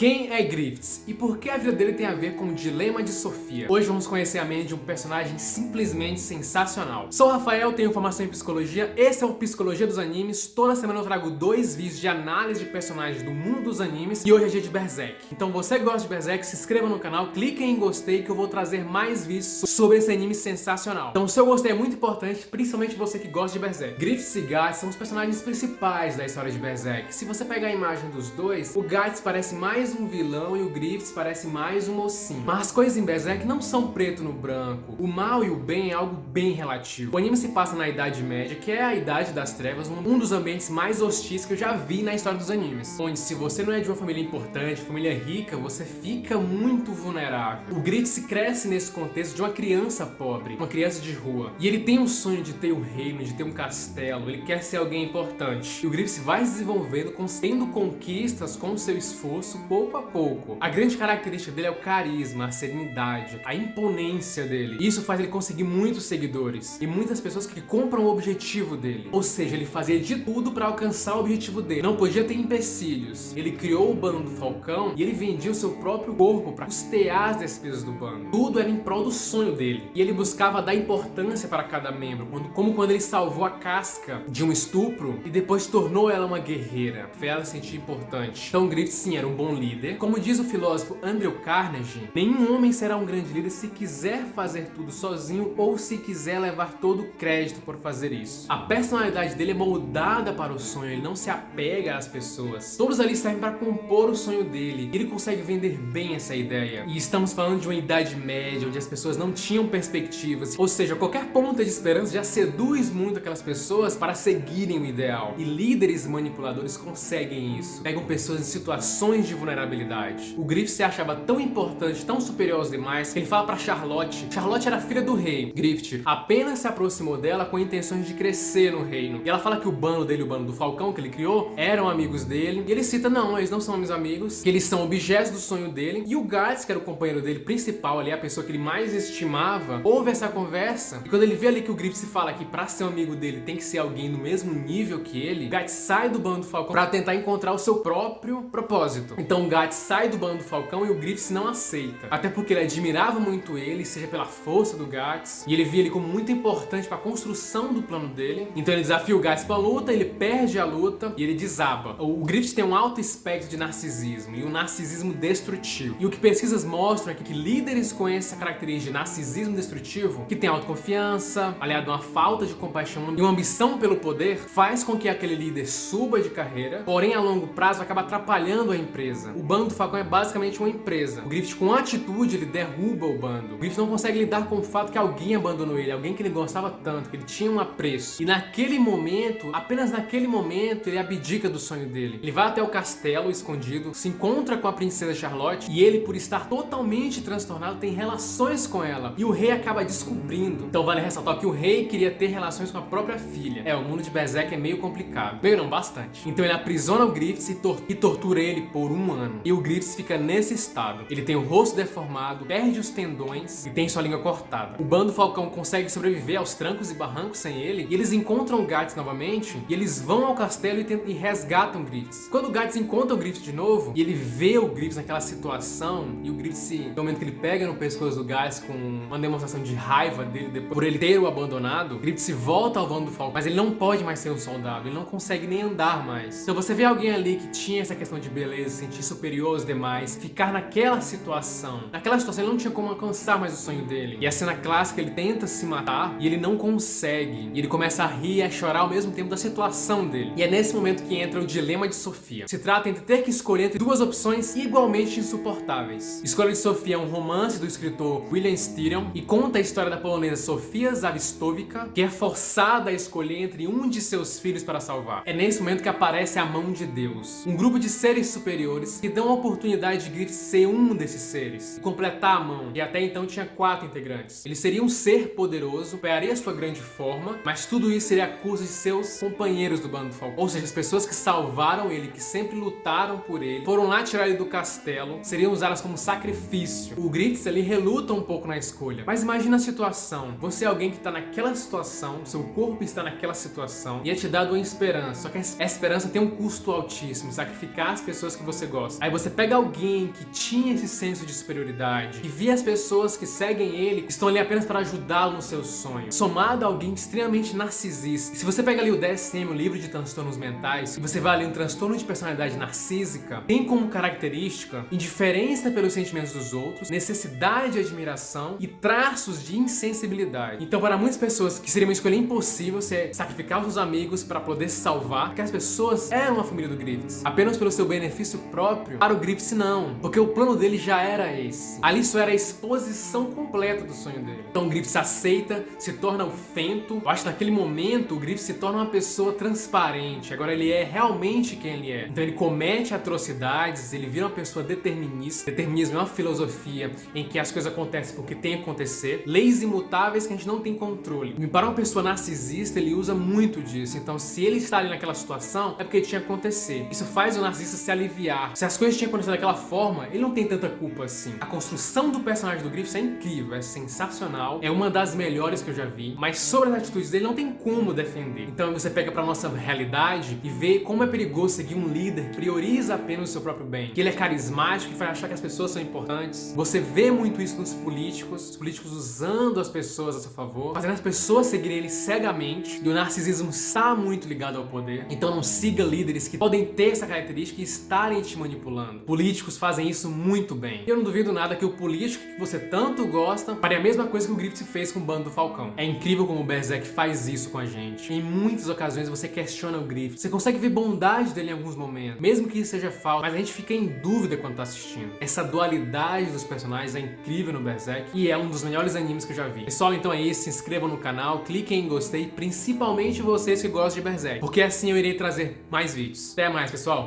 Quem é Griffiths? E por que a vida dele tem a ver com o dilema de Sofia? Hoje vamos conhecer a mente de um personagem simplesmente sensacional. Sou o Rafael, tenho formação em psicologia, esse é o Psicologia dos Animes. Toda semana eu trago 2 vídeos de análise de personagens do mundo dos animes e hoje é dia de Berserk. Então você que gosta de Berserk, se inscreva no canal, clique em gostei que eu vou trazer mais vídeos sobre esse anime sensacional. Então o seu gostei é muito importante, principalmente você que gosta de Berserk. Griffiths e Guts são os personagens principais da história de Berserk. Se você pegar a imagem dos dois, o Guts parece mais um vilão e o Griffiths parece mais um mocinho. Mas as coisas em Berserk não são preto no branco. O mal e o bem é algo bem relativo. O anime se passa na Idade Média, que é a Idade das Trevas, um dos ambientes mais hostis que eu já vi na história dos animes. Onde se você não é de uma família importante, família rica, você fica muito vulnerável. O Griffiths cresce nesse contexto de uma criança pobre, uma criança de rua. E ele tem um sonho de ter um reino, de ter um castelo, ele quer ser alguém importante. E o Griffiths vai se desenvolvendo, tendo conquistas com o seu esforço, pouco a pouco. A grande característica dele é o carisma, a serenidade, a imponência dele. Isso faz ele conseguir muitos seguidores e muitas pessoas que compram o objetivo dele. Ou seja, ele fazia de tudo para alcançar o objetivo dele. Não podia ter empecilhos. Ele criou o bando do Falcão e ele vendia o seu próprio corpo para custear as despesas do bando. Tudo era em prol do sonho dele. E ele buscava dar importância para cada membro, como quando ele salvou a Casca de um estupro e depois tornou ela uma guerreira. Fez ela se sentir importante. Então Griffiths sim era um bom líder. Como diz o filósofo Andrew Carnegie, nenhum homem será um grande líder se quiser fazer tudo sozinho ou se quiser levar todo o crédito por fazer isso. A personalidade dele é moldada para o sonho, ele não se apega às pessoas. Todos ali servem para compor o sonho dele. Ele consegue vender bem essa ideia. E estamos falando de uma idade média, onde as pessoas não tinham perspectivas. Ou seja, qualquer ponta de esperança já seduz muito aquelas pessoas para seguirem o ideal. E líderes manipuladores conseguem isso. Pegam pessoas em situações de vulnerabilidade. O Griffiths se achava tão importante, tão superior aos demais, que ele fala pra Charlotte. Charlotte era filha do rei. Griffiths apenas se aproximou dela com intenções de crescer no reino. E ela fala que o bando dele, o bando do Falcão que ele criou, eram amigos dele. E ele cita, não, eles não são meus amigos, que eles são objetos do sonho dele. E o Guts, que era o companheiro dele principal ali, a pessoa que ele mais estimava, ouve essa conversa. E quando ele vê ali que o Griffiths fala que pra ser um amigo dele tem que ser alguém no mesmo nível que ele, o Guts sai do bando do Falcão pra tentar encontrar o seu próprio propósito. Então o Guts sai do bando do Falcão e o Griffiths não aceita. Até porque ele admirava muito ele, seja pela força do Guts, e ele via ele como muito importante para a construção do plano dele. Então ele desafia o Guts pra luta, ele perde a luta e ele desaba. O Griffiths tem um alto espectro de narcisismo e um narcisismo destrutivo. E o que pesquisas mostram é que líderes com essa característica de narcisismo destrutivo, que tem autoconfiança, aliado a uma falta de compaixão e uma ambição pelo poder, faz com que aquele líder suba de carreira, porém a longo prazo acaba atrapalhando a empresa. O bando do Falcão é basicamente uma empresa. O Griffiths, com atitude, ele derruba o bando. O Griffiths não consegue lidar com o fato que alguém abandonou ele, alguém que ele gostava tanto, que ele tinha um apreço. E naquele momento, apenas naquele momento, ele abdica do sonho dele. Ele vai até o castelo escondido, se encontra com a princesa Charlotte e ele, por estar totalmente transtornado, tem relações com ela. E o rei acaba descobrindo. Então vale ressaltar que o rei queria ter relações com a própria filha. O mundo de Berserk é meio complicado. Meio não, bastante. Então ele aprisiona o Griffiths e tortura ele por 1 ano. E o Griffiths fica nesse estado. Ele tem o rosto deformado, perde os tendões e tem sua língua cortada. O bando Falcão consegue sobreviver aos trancos e barrancos sem ele. E eles encontram o Guts novamente. E eles vão ao castelo e resgatam o Griffiths. Quando o Guts encontra o Griffiths de novo, e ele vê o Griffiths naquela situação, e o Griffiths, no momento que ele pega no pescoço do Guts com uma demonstração de raiva dele depois, por ele ter o abandonado, o Griffiths volta ao bando do Falcão. Mas ele não pode mais ser um soldado. Ele não consegue nem andar mais. Então você vê alguém ali que tinha essa questão de beleza, se sentir superior aos demais, ficar naquela situação. Naquela situação ele não tinha como alcançar mais o sonho dele. E a cena clássica, ele tenta se matar e ele não consegue. E ele começa a rir e a chorar ao mesmo tempo da situação dele. E é nesse momento que entra o dilema de Sofia. Se trata entre ter que escolher entre 2 opções igualmente insuportáveis. Escolha de Sofia é um romance do escritor William Styron e conta a história da polonesa Sofia Zawistowica, que é forçada a escolher entre um de seus filhos para salvar. É nesse momento que aparece a mão de Deus. Um grupo de seres superiores que dão a oportunidade de Griffiths ser um desses seres e completar a mão, e até então tinha 4 integrantes. Ele seria um ser poderoso, pegaria sua grande forma, mas tudo isso seria a custa de seus companheiros do bando do Falcão. Ou seja, as pessoas que salvaram ele, que sempre lutaram por ele, foram lá tirar ele do castelo, seriam usadas como sacrifício. O Griffiths ali reluta um pouco na escolha. Mas imagina a situação. Você é alguém que está naquela situação, seu corpo está naquela situação, e é te dado uma esperança. Só que essa esperança tem um custo altíssimo, sacrificar as pessoas que você gosta. gosta. Aí você pega alguém que tinha esse senso de superioridade, que via as pessoas que seguem ele, que estão ali apenas para ajudá-lo nos seus sonhos, somado a alguém extremamente narcisista. E se você pega ali o DSM, o livro de transtornos mentais, e você vai ali um transtorno de personalidade narcísica, tem como característica indiferença pelos sentimentos dos outros, necessidade de admiração e traços de insensibilidade. Então, para muitas pessoas que seria uma escolha impossível você sacrificar os seus amigos para poder se salvar, porque as pessoas eram a família do Griffiths, apenas pelo seu benefício próprio. Para o Griffiths não, porque o plano dele já era esse. Ali isso era a exposição completa do sonho dele. Então o Griffiths aceita, se torna o Fento. Eu acho que naquele momento o Griffiths se torna uma pessoa transparente. Agora ele é realmente quem ele é. Então ele comete atrocidades, ele vira uma pessoa determinista. Determinismo é uma filosofia em que as coisas acontecem porque tem que acontecer. Leis imutáveis que a gente não tem controle. E para uma pessoa narcisista, ele usa muito disso. Então se ele está ali naquela situação, é porque tinha que acontecer. Isso faz o narcisista se aliviar. Se as coisas tinham acontecido daquela forma, ele não tem tanta culpa assim. A construção do personagem do Griffiths é incrível, é sensacional, é uma das melhores que eu já vi, mas sobre as atitudes dele não tem como defender. Então você pega pra nossa realidade e vê como é perigoso seguir um líder que prioriza apenas o seu próprio bem, que ele é carismático e faz achar que as pessoas são importantes. Você vê muito isso nos políticos, os políticos usando as pessoas a seu favor, fazendo as pessoas seguirem ele cegamente, e o narcisismo está muito ligado ao poder. Então não siga líderes que podem ter essa característica e estarem te manipulando. Políticos fazem isso muito bem. Eu não duvido nada que o político que você tanto gosta faria a mesma coisa que o Griffiths fez com o Bando do Falcão. É incrível como o Berserk faz isso com a gente. Em muitas ocasiões você questiona o Griffiths, você consegue ver bondade dele em alguns momentos, mesmo que isso seja falso, mas a gente fica em dúvida quando tá assistindo. Essa dualidade dos personagens é incrível no Berserk e é um dos melhores animes que eu já vi. Pessoal, então é isso, se inscrevam no canal, cliquem em gostei, principalmente vocês que gostam de Berserk, porque assim eu irei trazer mais vídeos. Até mais, pessoal!